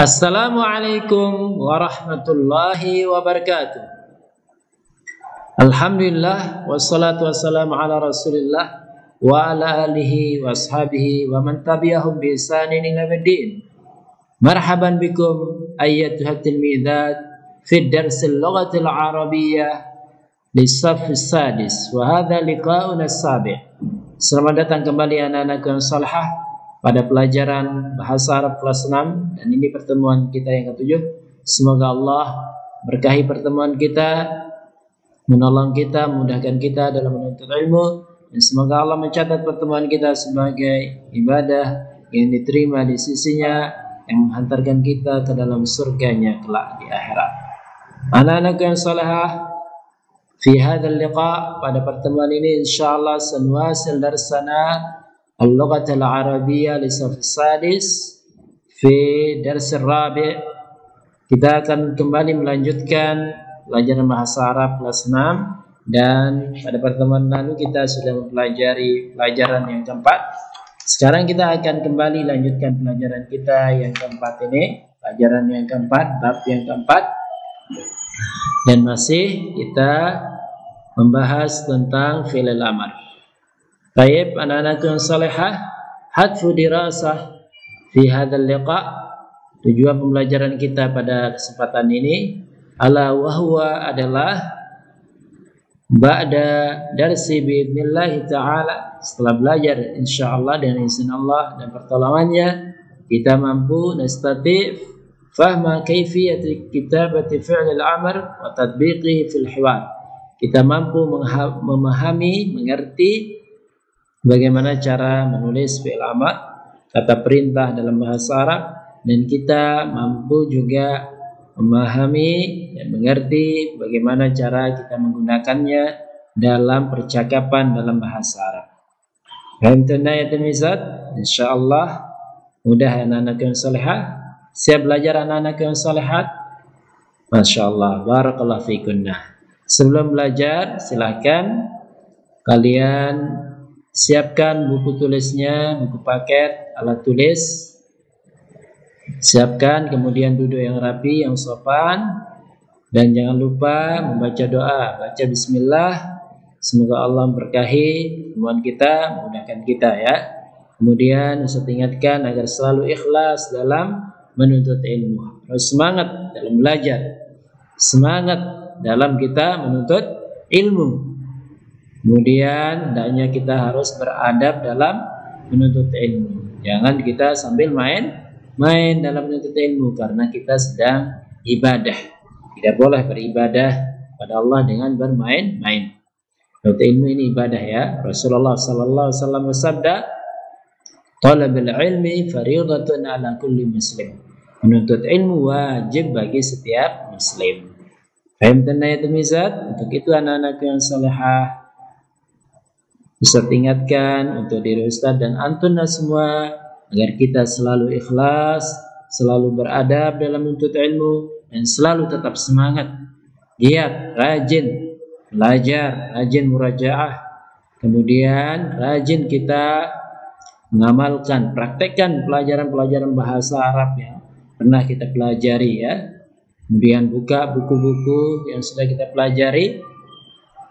Assalamualaikum warahmatullahi wabarakatuh. Alhamdulillah wassalatu wassalamu ala Rasulillah wa ala alihi wa ashabihi wa man tabi'ahum bi ihsanin ila yaumid. Marhaban bikum ayyatuhat tilmidat fi darsil lughatil arabiyyah lis-saff as-sadis wa hadha liqa'una as-sabi'. Selamat datang kembali anak-anakku yang salihah pada pelajaran bahasa Arab kelas 6, dan ini pertemuan kita yang ke-7. Semoga Allah berkahi pertemuan kita, menolong kita, memudahkan kita dalam menuntut ilmu, dan semoga Allah mencatat pertemuan kita sebagai ibadah yang diterima di sisinya, yang menghantarkan kita ke dalam surganya kelak di akhirat. Anak-anak yang salihah, fi hadzal liqa', pada pertemuan ini insyaallah sanwasil darsana اللغة العربية للصف السادس في درس الرابع. Kita akan kembali melanjutkan pelajaran bahasa Arab kelas 6, dan pada pertemuan lalu kita sudah mempelajari pelajaran yang keempat. Sekarang kita akan kembali lanjutkan pelajaran kita yang keempat ini, pelajaran yang keempat, bab yang keempat, dan masih kita membahas tentang fi'il amr. Baik, anak-anak yang salihah, hadfu dirasah fi hadzal liqa'. Tujuan pembelajaran kita pada kesempatan ini ala wahwa adalah ba'da darsi biidznillah ta'ala. Setelah belajar insyaallah dengan izin Allah dan pertolongannya, kita mampu nastati' fahma kaifiyati kitabati fi'lil amr wa tatbiqihi fil hiwar. Kita mampu memahami, mengerti bagaimana cara menulis fi'il amr, kata perintah dalam bahasa Arab, dan kita mampu juga memahami dan mengerti bagaimana cara kita menggunakannya dalam percakapan dalam bahasa Arab. Fahimtuna ya tilmizat? Insyaallah mudah anak-anak yang salihah. Siap belajar anak-anak yang salihat? Masyaallah, barakallahu fikunna. Sebelum belajar, silakan kalian siapkan buku tulisnya, buku paket, alat tulis. Siapkan, kemudian duduk yang rapi, yang sopan, dan jangan lupa membaca doa. Baca bismillah. Semoga Allah memberkahi pertemuan kita, memudahkan kita ya. Kemudian Ustaz ingatkan agar selalu ikhlas dalam menuntut ilmu. Harus semangat dalam belajar, semangat dalam kita menuntut ilmu. Kemudian hendaknya kita harus beradab dalam menuntut ilmu. Jangan kita sambil main dalam menuntut ilmu, karena kita sedang ibadah. Tidak boleh beribadah pada Allah dengan bermain-main. Menuntut ilmu ini ibadah ya. Rasulullah sallallahu alaihi wasallam bersabda, "Talabul ilmi fardhatun 'ala kulli muslim." Menuntut ilmu wajib bagi setiap muslim. Paham ya temizat? Untuk itu anak-anak yang salihah, Ustaz ingatkan untuk diri Ustaz dan antuna semua agar kita selalu ikhlas, selalu beradab dalam menuntut ilmu, dan selalu tetap semangat, giat, rajin belajar, rajin murajaah. Kemudian rajin kita mengamalkan, praktekkan pelajaran-pelajaran bahasa Arab yang pernah kita pelajari ya. Kemudian buka buku-buku yang sudah kita pelajari,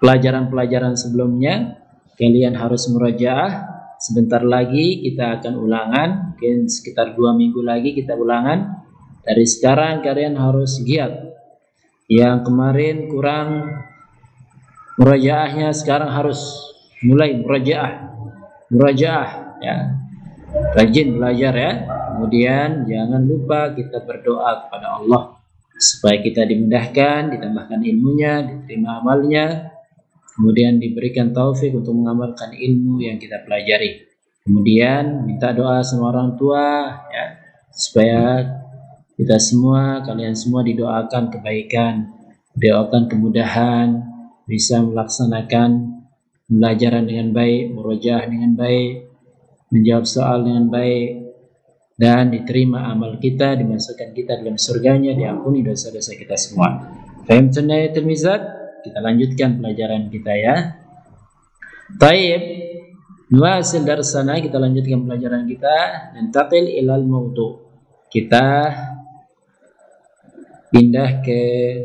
pelajaran-pelajaran sebelumnya. Kalian harus murajaah. Sebentar lagi kita akan ulangan, mungkin sekitar 2 minggu lagi kita ulangan. Dari sekarang kalian harus giat. Yang kemarin kurang murajaahnya, sekarang harus mulai murajaah ya. Rajin belajar ya. Kemudian jangan lupa kita berdoa kepada Allah supaya kita dimudahkan, ditambahkan ilmunya, diterima amalnya, kemudian diberikan taufik untuk mengamalkan ilmu yang kita pelajari. Kemudian minta doa sama orang tua ya, supaya kita semua, kalian semua didoakan kebaikan, didoakan kemudahan, bisa melaksanakan pembelajaran dengan baik, murojaah dengan baik, menjawab soal dengan baik, dan diterima amal kita, dimasukkan kita dalam surganya, diampuni dosa-dosa kita semua. Fahim ya tilmizat? Kita lanjutkan pelajaran kita ya. Taib, nuasil darsana, kita lanjutkan pelajaran kita. Nantaqil ilal maudu. Kita pindah ke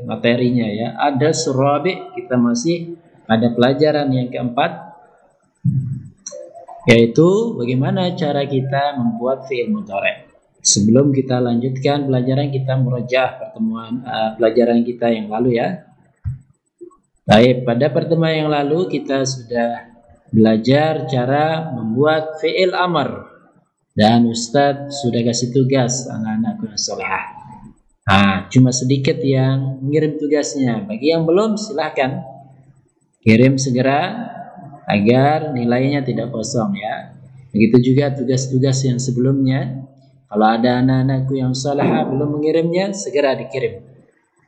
materinya ya. Ada surabi, kita masih pada pelajaran yang keempat, yaitu bagaimana cara kita membuat fi'il mudhari'. Sebelum kita lanjutkan pelajaran, kita murajaah pertemuan pelajaran kita yang lalu ya. Baik, pada pertemuan yang lalu kita sudah belajar cara membuat fi'il amr, dan Ustadz sudah kasih tugas anak-anakku yang solehah. Cuma sedikit yang mengirim tugasnya. Bagi yang belum, silahkan kirim segera agar nilainya tidak kosong ya. Begitu juga tugas-tugas yang sebelumnya. Kalau ada anak-anakku yang solehah belum mengirimnya, segera dikirim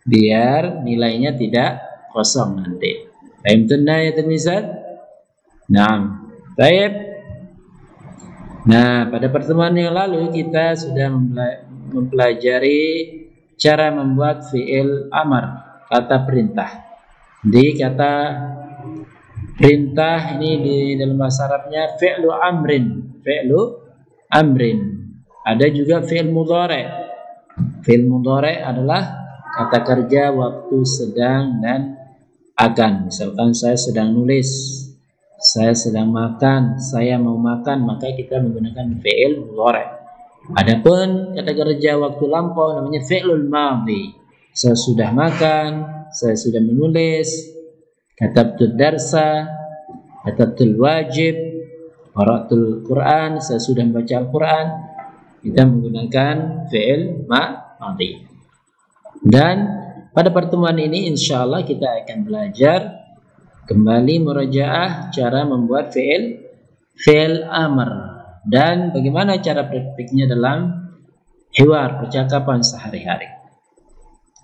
biar nilainya tidak kosong nanti. Fahim tunna ya tilmizat? Naam. Baik. Nah, pada pertemuan yang lalu kita sudah mempelajari cara membuat fi'il amar, kata perintah. Di kata perintah ini di dalam bahasa Arabnya fi'lu amrin, fi'lu amrin. Ada juga fi'il mudhari'. Fi'il mudhari' adalah kata kerja waktu sedang dan akan. Misalkan saya sedang nulis, saya sedang makan, saya mau makan, maka kita menggunakan fi'il mudhari'. Adapun kata kerja waktu lampau namanya fi'lul madhi. Saya sudah makan, saya sudah menulis, katabtul darsa, katabtul wajib, qara'tul Quran, saya sudah membaca Al-Quran. Kita menggunakan fi'il madhi. Dan pada pertemuan ini insya Allah kita akan belajar kembali murajaah cara membuat fi'il amr dan bagaimana cara praktiknya dalam hiwar, percakapan sehari-hari.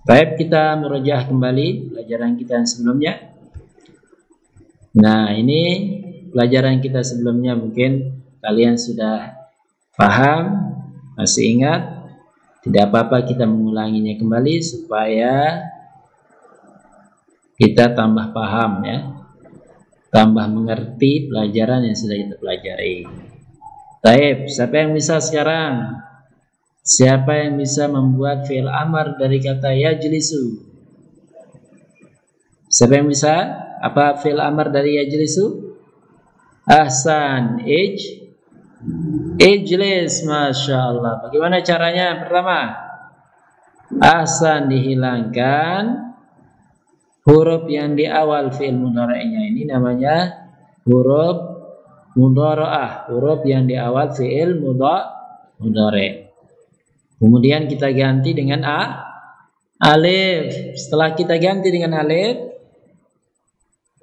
Baik, kita murajaah kembali pelajaran kita yang sebelumnya. Nah, ini pelajaran kita sebelumnya mungkin kalian sudah paham, masih ingat. Tidak apa-apa kita mengulanginya kembali supaya kita tambah paham ya, tambah mengerti pelajaran yang sudah kita pelajari. Baik, siapa yang bisa sekarang? Siapa yang bisa membuat fi'il amar dari kata yajlisu? Siapa yang bisa? Apa fi'il amar dari yajlisu? Ahsan, ijlis, Masya Allah. Bagaimana caranya? Pertama, ahsan, dihilangkan huruf yang di awal fi'il mudhari'nya. Ini namanya huruf mudhara'ah, huruf yang di awal fi'il mudhari'. Kemudian kita ganti dengan alif. Setelah kita ganti dengan alif,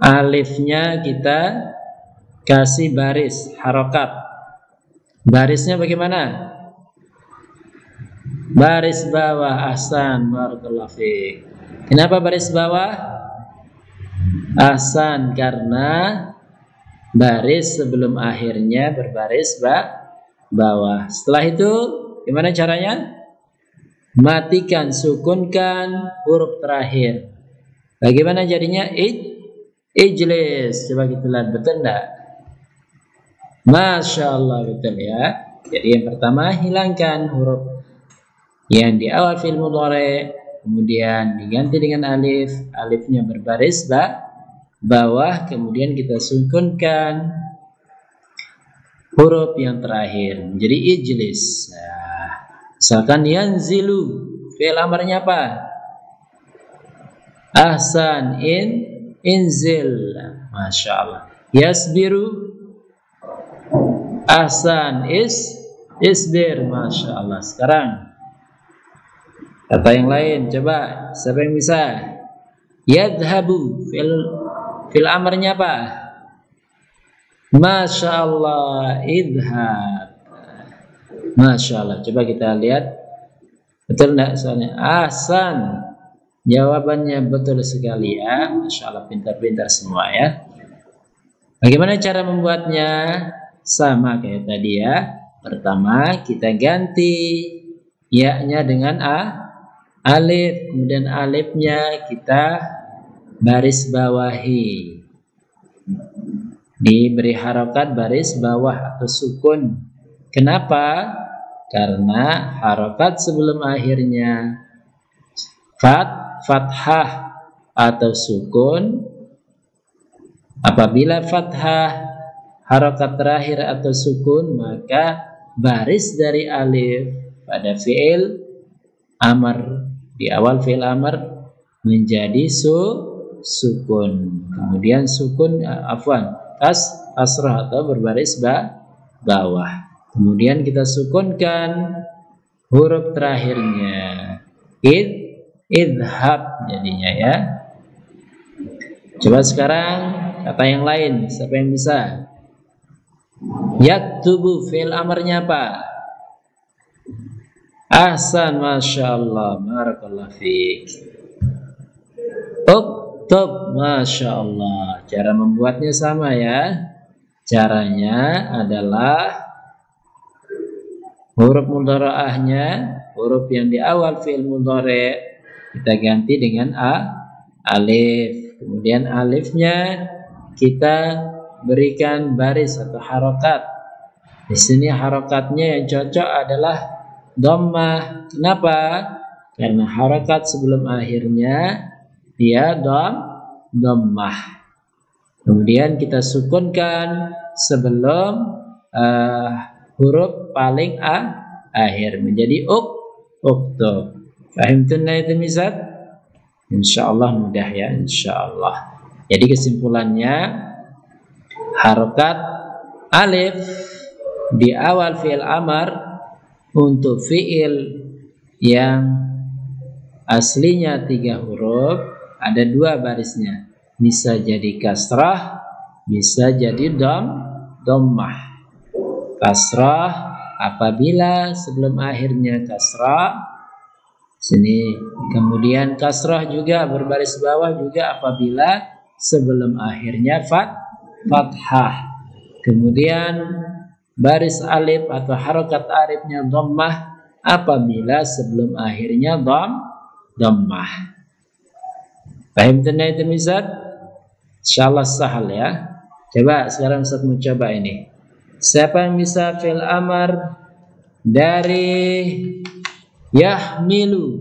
alifnya kita kasih baris harokat. Barisnya bagaimana? Baris bawah. Ahsan, barakallahu fiik. Kenapa baris bawah? Ahsan, karena baris sebelum akhirnya berbaris bawah. Setelah itu gimana caranya? Matikan, sukunkan huruf terakhir. Bagaimana jadinya? Ijlis. Coba kita lihat, betul enggak? Masya Allah, betul ya. Jadi yang pertama, hilangkan huruf yang di awal fi'il mudhari', kemudian diganti dengan alif, alifnya berbaris bawah, kemudian kita sukunkan huruf yang terakhir menjadi ijlis. Nah, misalkan yanzilu, fi'il amarnya apa? Ahsan, inzil. Masya Allah. Yasbiru, ahsan, isbir. Masya Allah. Sekarang kata yang lain, coba siapa yang bisa? Yadhabu, fi'il amarnya apa? Masya Allah, idhab. Masya Allah. Coba kita lihat, betul enggak soalnya? Ahsan, jawabannya betul sekali ya. Masya Allah, pintar-pintar semua ya. Bagaimana cara membuatnya? Sama kayak tadi ya. Pertama kita ganti ya-nya dengan alif, kemudian alifnya kita baris bawahi, diberi harokat baris bawah atau sukun. Kenapa? Karena harokat sebelum akhirnya fathah atau sukun. Apabila fathah harokat terakhir atau sukun, maka baris dari alif pada fi'il amar, di awal fi'il amar menjadi sukun. Kemudian sukun kasrah atau berbaris bawah. Kemudian kita sukunkan huruf terakhirnya. Idhab jadinya ya. Coba sekarang kata yang lain, siapa yang bisa? Yaktubu fi'il amarnya apa? Ahsan, masya Allah, barakallah fiik. Uktub, masya Allah. Cara membuatnya sama ya. Caranya adalah huruf mudhari'ahnya, huruf yang di awal fi'il mudhari' kita ganti dengan alif. Kemudian alifnya kita berikan baris atau harokat. Di sini harokatnya yang cocok adalah dhammah. Kenapa? Karena harokat sebelum akhirnya dia dhammah. Kemudian kita sukunkan sebelum huruf paling akhir menjadi uktub. Fahimtun itu misal? Insyaallah mudah ya, insyaallah. Jadi kesimpulannya, harokat alif di awal fi'il amar untuk fi'il yang aslinya 3 huruf ada 2 barisnya. Bisa jadi kasrah, bisa jadi dhammah. Kasrah apabila sebelum akhirnya kasrah. Sini. Kemudian kasrah juga berbaris bawah juga apabila sebelum akhirnya fathah. Kemudian baris alif atau harokat alifnya dhammah apabila sebelum akhirnya dhammah. Paham tanda itu misal? Insyaallah sahal ya. Coba sekarang Ustaz mau coba ini. Siapa yang bisa fi'il amar dari yahmilu?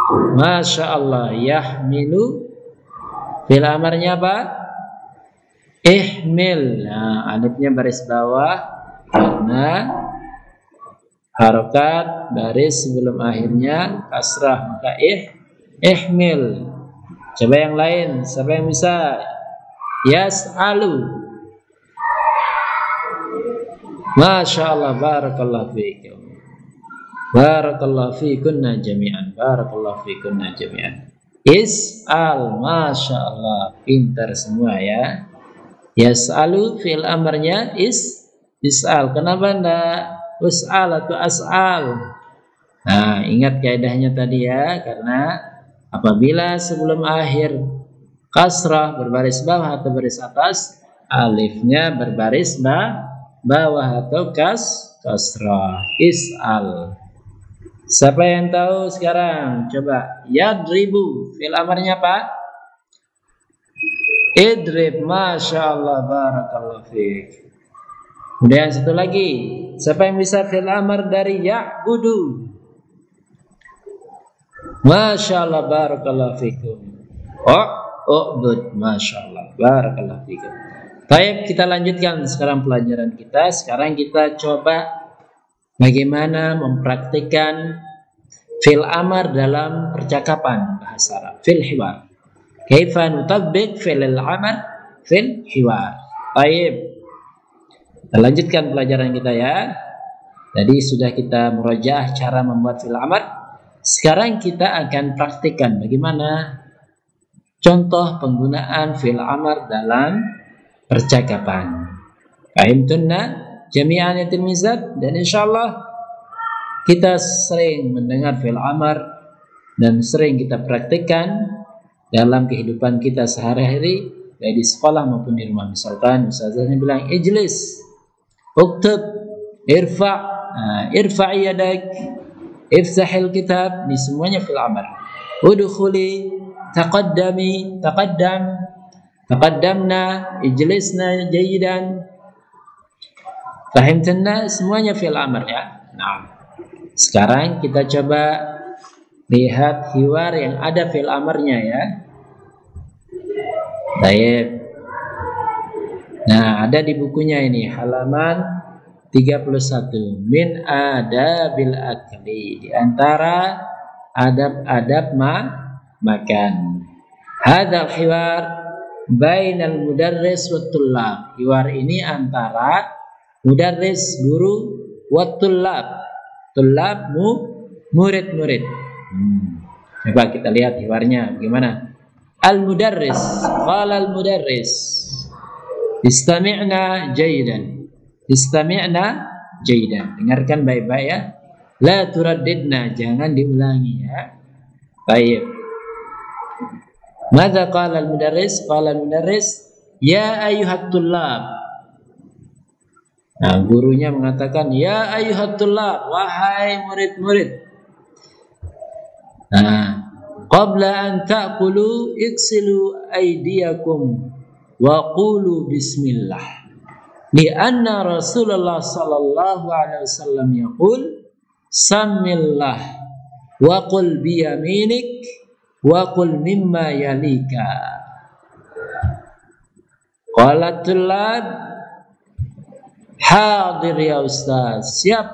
Masya Allah, yahmilu fi'il amarnya apa? Ihmil. Nah, alifnya baris bawah karena harokat baris sebelum akhirnya kasrah, maka ihmil. Coba yang lain, siapa yang bisa? Yas'alu. Masya Allah, barakallahu fiikum. Barakallahu fiikunna jami'an. Barakallahu fiikunna jami'an. Is'al, masya Allah, pintar semua ya. Yas'alu fi'il amarnya is'al. Kenapa enggak us'al atau as'al? Nah, ingat kaidahnya tadi ya, karena apabila sebelum akhir kasrah berbaris bawah atau baris atas, alifnya berbaris bawah atau kasrah. Is'al. Siapa yang tahu sekarang? Coba. Yadribu fi'il amarnya apa? Idrib. Masya Allah, barakallahu fiik. Kemudian satu lagi, siapa yang bisa fi'il amar dari ya'budu? Masya Allah, barakallahu fiikum. U'bud. Masya Allah, barakallahu fiikum. Baik, kita lanjutkan sekarang pelajaran kita. Sekarang kita coba bagaimana mempraktikkan fi'il amar dalam percakapan bahasa Arab, fil hiwar. Kaifa nutabbiq fi'il amar fil hiwar. Baik. Kita lanjutkan pelajaran kita ya. Tadi sudah kita murajaah cara membuat fi'il amar. Sekarang kita akan praktikkan bagaimana contoh penggunaan fi'il amar dalam percakapan. Fahimtunna jami'an ya tilmizat, dan insyaallah kita sering mendengar fi'il amar dan sering kita praktikkan dalam kehidupan kita sehari-hari, baik di sekolah maupun di rumah. Misalkan ustazahnya bilang ijlis, uktub, irfa' yadak, iftahil kitab, ini semuanya fi'il amar. Udkhuli, taqaddami, taqaddamna, ijlisna jayidan. Fahimtana, semuanya fi'il amar ya. Nah, Sekarang kita coba lihat hiwar yang ada fi'il amarnya ya. Baik. Nah, ada di bukunya ini halaman 31. Min adabil akli, di antara adab-adab makan. Hadzal hiwar bainal mudarris wat tullab. Hiwar ini antara mudarris guru wat tullab. Tullab murid-murid. Coba kita lihat hiwarnya bagaimana. Al-mudarris, qala al-mudarris, istami'na jaydan. Istami'na jaydan. Dengarkan baik-baik ya. La turaddidna, jangan diulangi ya. Baik. Madza qala al-mudarris? Qala al-mudarris, ya ayyuhat tullab. Nah, gurunya mengatakan, ya ayyuhat tullab, wahai murid-murid. Nah, qabla an ta'kulu ighsilu aydiyakum wa qulu bismillah. Lianna Rasulullah sallallahu alaihi wasallam yaqul samillah wa qul biyaminik wa qul mimma yalika. Qala tullab, hadir ya ustaz. Siap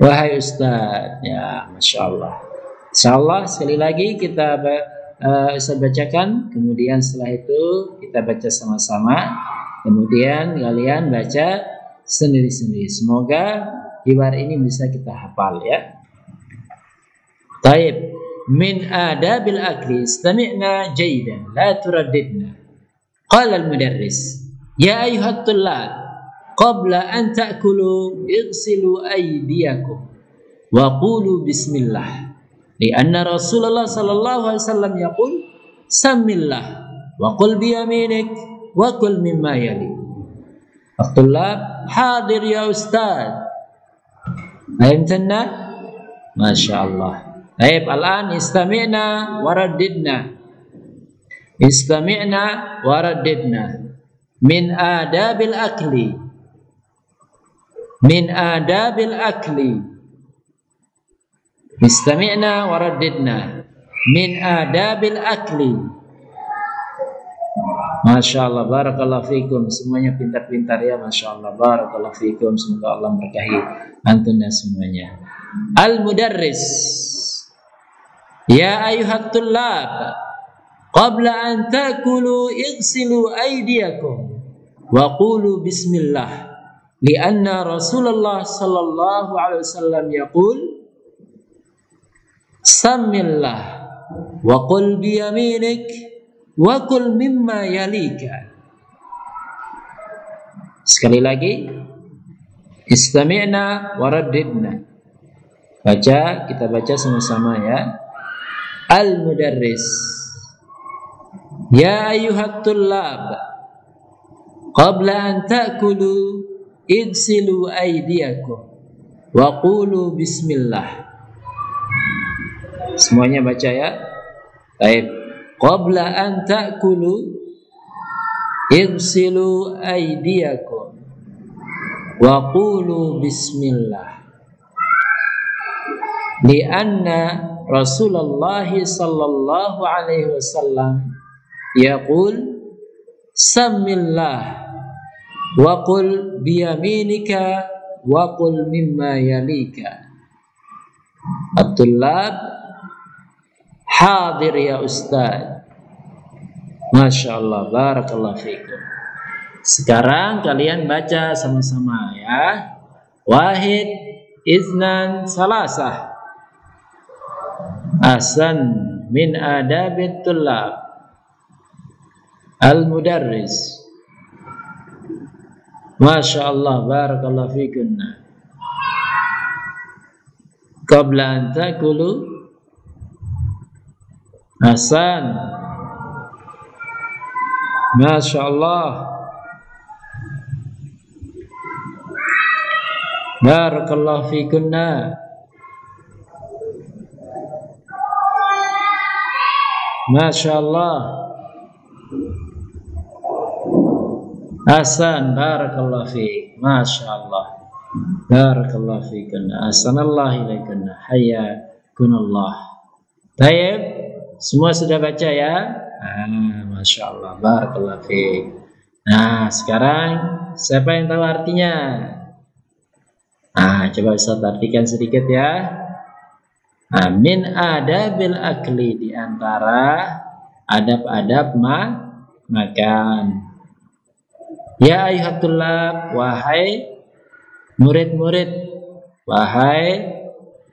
wahai ustaz. Ya, Masya Allah. Insyaallah sekali lagi kita saya bacakan, kemudian setelah itu kita baca sama-sama, kemudian kalian baca sendiri-sendiri. Semoga hiwar ini bisa kita hafal ya. Taib. Min adabil akli istami'na jaydan la turaddidna. Qala al-mudarris, ya ayyuhat tullab, qabla an ta'kulu ighsilu aydiyakum wa qulu bismillah. Lianna Rasulullah sallallahu alaihi wasallam yaqul samillah wa qul biyaminik wa qul mimma yali. At-tullab, hadir ya ustaz. Fahimtana? Masya Allah. Baik, al-an istami'na waraddidna. Istami'na waraddidna. Min adabil akli. Min adabil akli. Istami'na waraddidna. Min adabil akli. Masya Allah, barakallahu fikum. Semuanya pintar-pintar ya, Masya Allah, barakallahu fikum. Semoga Allah berkahi antum dan semuanya. Al-mudarris, ya ayyuhat tullab, qabla an ta'kulu ighsilu aydiyakum wa qulu bismillah. Lianna Rasulullah sallallahu alaihi wasallam yaqul samillah wa qul biyaminik wa qul mimma yalika. Sekali lagi, istami'na waraddidna. Baca, kita baca sama-sama ya. Al-mudarris, ya ayyuhat tullab, qabla an ta'kulu ighsilu aydiyakum wa qulu bismillah. Semuanya baca ya. Baik. Qabla an ta'kulu ighsilu aydiyakum wa qulu bismillah. Lianna Rasulullah sallallahu alaihi wasallam yaqul samillah wa qul biyaminika wa qul mimma yalika. At-tullab, hadir ya ustaz. Masya Allah, barakallahu fikum. Sekarang kalian baca sama-sama ya. Wahid, iznan, salasah. Asan min adabit tullab. Al-mudarris. Masya Allah, barakallahu fikum. Qabla an ta'kulu. Hasan, Masya Allah, barakallahu fikunna. Masya Allah, Hasan, barakallahu fik. Masya Allah. Barakallahu fiikum. Ahsanallahu ilaikum. Hayyakunallah. Baik, semua sudah baca ya? Masya Allah. Barakallahu fiik. Nah, sekarang siapa yang tahu artinya? Coba Ustaz artikan sedikit ya. Min adabil akli, di antara adab-adab makan. Ya ayyuhatulab, wahai murid-murid, wahai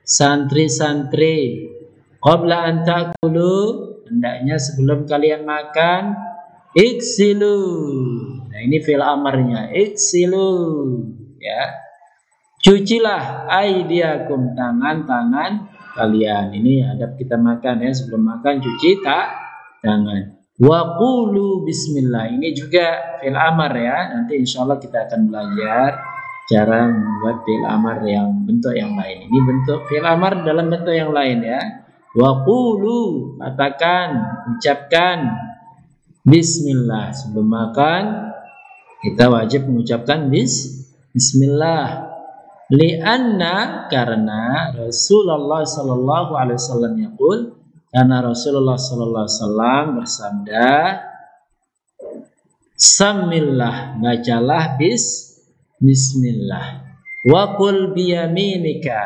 santri-santri, qabla an ta'kulu, hendaknya sebelum kalian makan, iksilu. Nah, ini fi'il amarnya, iksilu, ya. Cucilah aidiakum, tangan-tangan kalian. Ini adab kita makan ya, sebelum makan cuci tangan. Wa qulu bismillah. Ini juga fi'il amar ya. Nanti insyaallah kita akan belajar cara membuat fi'il amar yang bentuk yang lain. Ini bentuk fi'il amar dalam bentuk yang lain ya. Wa qulu, katakan, ucapkan bismillah. Sebelum makan kita wajib mengucapkan bismillah. Lianna, karena Rasulullah sallallahu alaihi wasallam yaqul, karena Rasulullah sallallahu alaihi wasallam bersabda, samillah, bacalah bismillah. Wa qul biyaminika,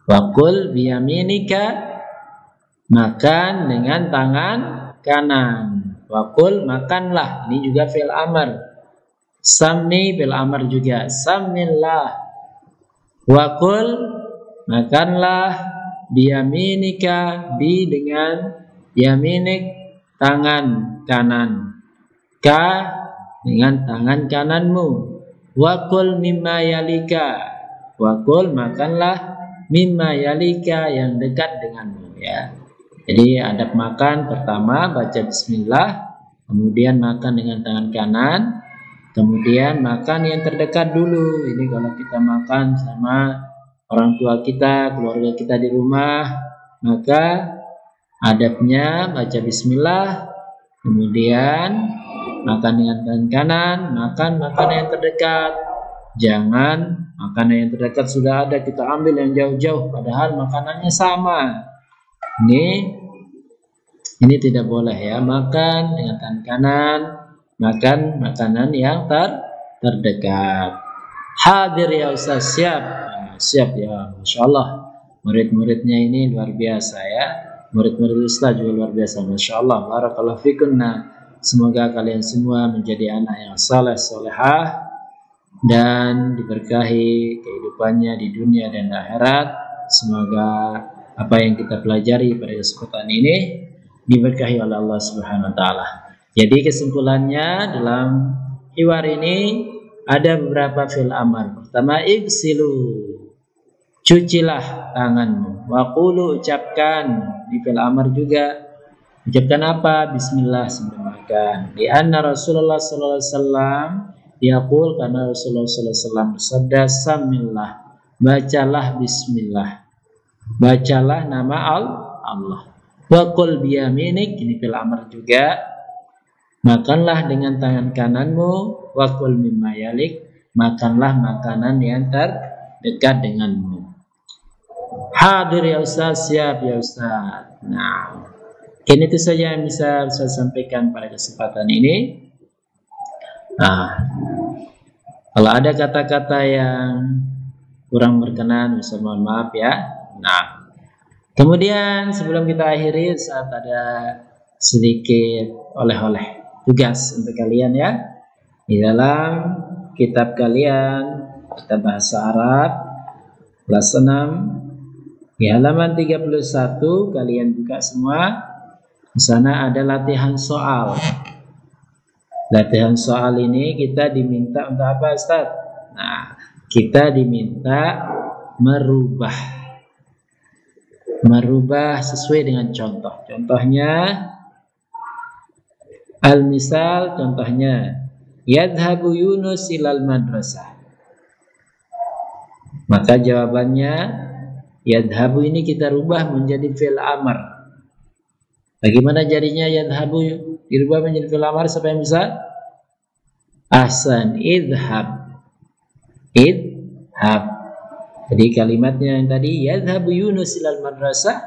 wa qul biyaminika, makan dengan tangan kanan. Wa qul, makanlah, ini juga fi'il amar. Sammi bil amar juga, samillah. Wa qul, makanlah, biyaminika, bi dengan yaminik, tangan kanan, ka dengan tangan kananmu. Wa qul mimma yalika, wa qul, makanlah, mimma yalika, yang dekat denganmu ya. Jadi adab makan pertama baca bismillah, kemudian makan dengan tangan kanan, kemudian makan yang terdekat dulu. Ini kalau kita makan sama orang tua kita, keluarga kita di rumah, maka adabnya baca bismillah, kemudian makan dengan tangan kanan, makan makanan yang terdekat. Jangan makanan yang terdekat sudah ada kita ambil yang jauh-jauh padahal makanannya sama. Ini tidak boleh ya. Makan dengan tangan kanan, makan makanan yang terdekat. Hadir ya Ustaz, siap? Siap ya, Masya Allah. Murid-muridnya ini luar biasa ya. Murid-murid Ustaz juga luar biasa, Masya Allah. Barakallahu fikum. Semoga kalian semua menjadi anak yang saleh solehah dan diberkahi kehidupannya di dunia dan akhirat. Semoga apa yang kita pelajari pada kesempatan ini diberkahi oleh Allah Subhanahu wa taala. Jadi kesimpulannya dalam hiwar ini ada beberapa fi'il amar. Pertama, igsilu, cucilah tanganmu. Wa qulu, ucapkan, di fi'il amar juga. Ucapkan apa? Bismillah sebelum makan. Di anna Rasulullah sallallahu alaihi wasallam yaqul, karena Rasulullah sallallahu alaihi wasallam bersabda, samillah, bacalah bismillah. Bacalah nama Allah. Wa qul biyaminik, ini fi'il amar juga. Makanlah dengan tangan kananmu. Wa qul mimma yalik, makanlah makanan yang terdekat denganmu. Hadir ya Ustaz, siap ya Ustaz. Nah, ini itu saja yang bisa saya sampaikan pada kesempatan ini. Nah, kalau ada kata-kata yang kurang berkenan, bisa mohon maaf ya. Nah, kemudian sebelum kita akhiri, saat ada sedikit oleh-oleh tugas untuk kalian ya. Di dalam kitab kalian, kitab bahasa Arab kelas 6 di halaman 31, kalian buka semua. Di sana ada latihan soal. Latihan soal ini kita diminta untuk apa, Ustaz? Nah, kita diminta merubah sesuai dengan contoh. Contohnya al-misal, contohnya yadhabu Yunus ilal madrasah. Maka jawabannya yadhabu ini kita rubah menjadi fi'il amar. Bagaimana jadinya yadhabu dirubah menjadi fi'il amar? Siapa yang bisa? Ahsan, idhab. idhab. Jadi kalimatnya yang tadi yadhhabu Yunus ilal madrasah,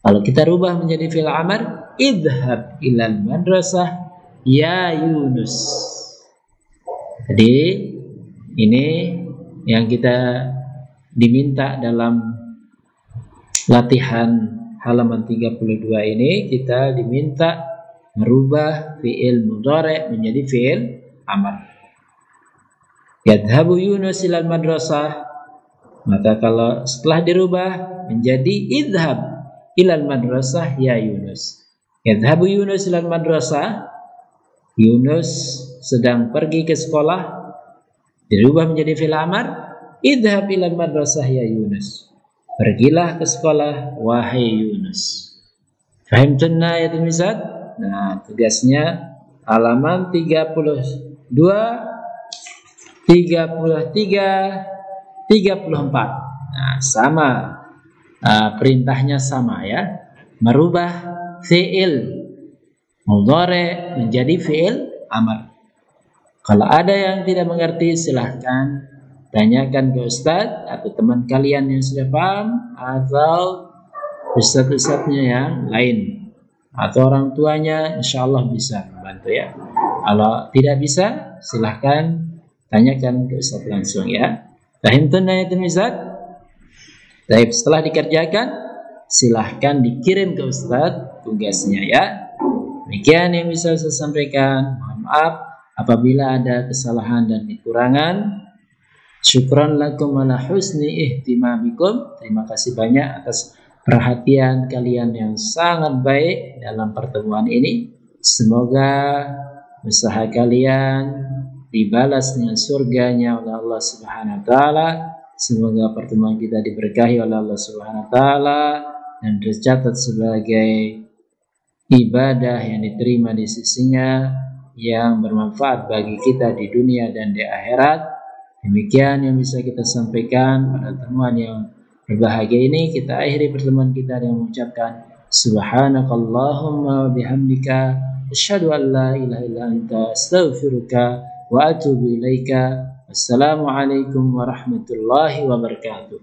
kalau kita rubah menjadi fi'il amr, idhhab ilal madrasah ya Yunus. Jadi ini yang kita diminta dalam latihan halaman 32 ini, kita diminta merubah fi'il mudhari' menjadi fi'il amr. Yadhhabu Yunus ilal madrasah, maka kalau setelah dirubah menjadi idhhab ilal madrasah ya Yunus. Yadhhabu Yunus ilal madrasah, Yunus sedang pergi ke sekolah, dirubah menjadi fi'il amr, idhhab ilal madrasah ya Yunus. Pergilah ke sekolah wahai Yunus. Fahimtunna ya tilmizat? Nah, tugasnya halaman 32, 33, 34. Nah, sama. Perintahnya sama ya. Merubah fi'il mudhari' menjadi fi'il amr. Kalau ada yang tidak mengerti, silahkan tanyakan ke Ustadz atau teman kalian yang sudah paham, atau ustadz-ustadznya yang lain, atau orang tuanya, insya Allah bisa membantu ya. Kalau tidak bisa, silahkan tanyakan ke Ustadz langsung ya. Fahimtunna ya tilmizat? Baik, setelah dikerjakan, silahkan dikirim ke Ustadz tugasnya ya. Demikian yang bisa saya sampaikan. Mohon maaf apabila ada kesalahan dan kekurangan. Syukran lakum ala husni ihtimamikum. Terima kasih banyak atas perhatian kalian yang sangat baik dalam pertemuan ini. Semoga usaha kalian dibalas dengan surganya oleh Allah Subhanahu wa taala. Semoga pertemuan kita diberkahi oleh Allah Subhanahu wa taala dan tercatat sebagai ibadah yang diterima di sisinya, yang bermanfaat bagi kita di dunia dan di akhirat. Demikian yang bisa kita sampaikan pada pertemuan yang berbahagia ini. Kita akhiri pertemuan kita dengan mengucapkan subhanakallahumma wa bihamdika asyhadu an la ilaha illa anta astaghfiruka wa atubu ilaika. Wassalamualaikum warahmatullahi wabarakatuh.